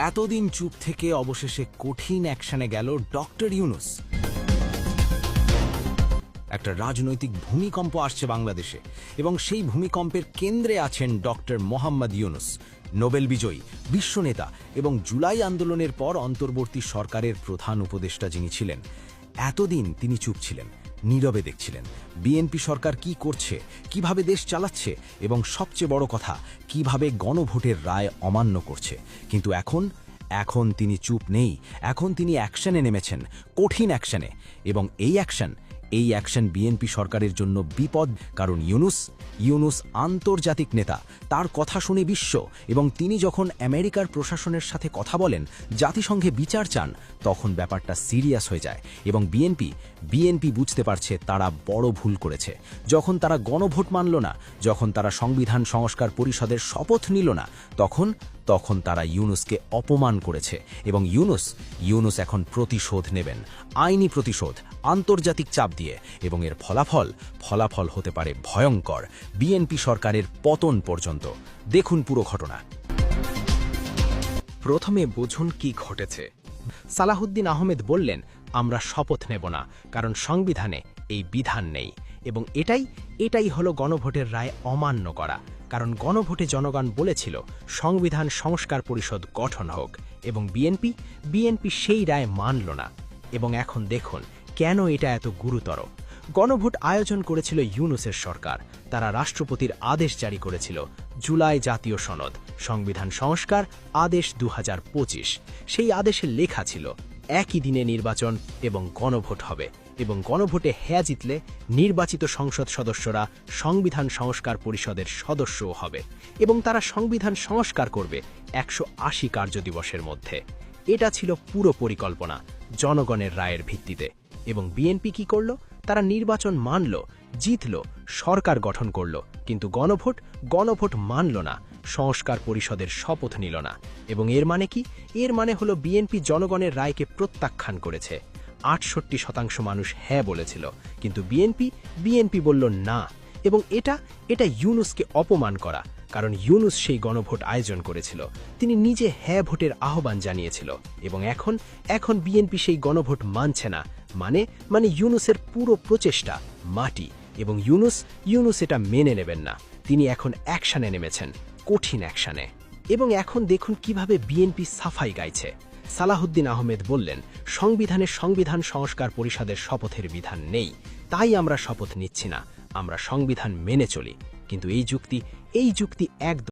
এতদিন চুপ থেকে অবশেষে কঠিন অ্যাকশনে গেল ডক্টর ইউনূস। একটা রাজনৈতিক ভূমিকম্প আসছে বাংলাদেশে এবং সেই ভূমিকম্পের কেন্দ্রে আছেন ডক্টর মোহাম্মদ ইউনূস, নোবেল বিজয়ী বিশ্বনেতা এবং জুলাই আন্দোলনের পর অন্তর্বর্তী সরকারের প্রধান উপদেষ্টা যিনি ছিলেন। এতদিন তিনি চুপ ছিলেন, নীরবে দেখছিলেন বিএনপি সরকার কি করছে, কিভাবে দেশ চালাচ্ছে এবং সবচেয়ে বড় কথা কিভাবে গণভোটের রায় অমান্য করছে। কিন্তু এখন তিনি চুপ নেই, এখন তিনি অ্যাকশনে নেমেছেন, কঠিন অ্যাকশনে। এবং এই অ্যাকশন বিএনপি সরকারের জন্য বিপদ, কারণ ইউনূস আন্তর্জাতিক নেতা, তার কথা শুনে বিশ্ব, এবং তিনি যখন আমেরিকার প্রশাসনের সাথে কথা বলেন, জাতিসংঘে বিচার চান, তখন ব্যাপারটা সিরিয়াস হয়ে যায়। এবং বিএনপি বুঝতে পারছে তারা বড় ভুল করেছে। যখন তারা গণভোট মানল না, যখন তারা সংবিধান সংস্কার পরিষদের শপথ নিল না, তখন তারা ইউনূসকে অপমান করেছে। এবং ইউনূস এখন প্রতিশোধ নেবেন, আইনি প্রতিশোধ, আন্তর্জাতিক চাপ দিয়ে। এবং এর ফলাফল হতে পারে ভয়ঙ্কর, বিএনপি সরকারের পতন পর্যন্ত। দেখুন পুরো ঘটনা। প্রথমে বুঝুন কি ঘটেছে। সালাহুদ্দিন আহমেদ বললেন, আমরা শপথ নেব না, কারণ সংবিধানে এই বিধান নেই। এবং এটাই হলো গণভোটের রায় অমান্য করা। কারণ গণভোটে জনগণ বলেছিল সংবিধান সংস্কার পরিষদ গঠন হোক, এবং বিএনপি সেই রায় মানল না। এবং এখন দেখুন কেন এটা এত গুরুতর। গণভোট আয়োজন করেছিল ইউনূসের সরকার। তারা রাষ্ট্রপতির আদেশ জারি করেছিল, জুলাই জাতীয় সনদ, সংবিধান সংস্কার আদেশ 2025। সেই আদেশে লেখা ছিল একই দিনে নির্বাচন এবং গণভোট হবে, এবং গণভোটে হ্যাঁ জিতলে নির্বাচিত সংসদ সদস্যরা সংবিধান সংস্কার পরিষদের সদস্যও হবে, এবং তারা সংবিধান সংস্কার করবে 180 কার্যদিবসের মধ্যে। এটা ছিল পুরো পরিকল্পনা, জনগণের রায়ের ভিত্তিতে। এবং বিএনপি কি করল? তারা নির্বাচন মানল, জিতল, সরকার গঠন করল, কিন্তু গণভোট মানল না, সংস্কার পরিষদের শপথ নিল না। এবং এর মানে কি? এর মানে হলো বিএনপি জনগণের রায়কে প্রত্যাখ্যান করেছে। 68% মানুষ হ্যাঁ বলেছিল, কিন্তু বিএনপি বলল না। এবং এটা ইউনূসকে অপমান করা, কারণ ইউনূস সেই গণভোট আয়োজন করেছিল, তিনি নিজে হ্যাঁ ভোটের আহ্বান জানিয়েছিল। এবং এখন বিএনপি সেই গণভোট মানছে না, মানে ইউনূসের পুরো প্রচেষ্টা মাটি। এবং ইউনূস এটা মেনে নেবেন না। তিনি এখন অ্যাকশনে নেমেছেন, কঠিন অ্যাকশনে। এবং এখন দেখুন কিভাবে বিএনপি সাফাই গাইছে। সালাহুদ্দিন আহমেদ বললেন, সংবিধান সংস্কার পরিষদের শপথের বিধান নেই, তাই আমরা শপথ নিচ্ছি না, আমরা সংবিধান মেনে চলি। কিন্তু এই যুক্তি একদম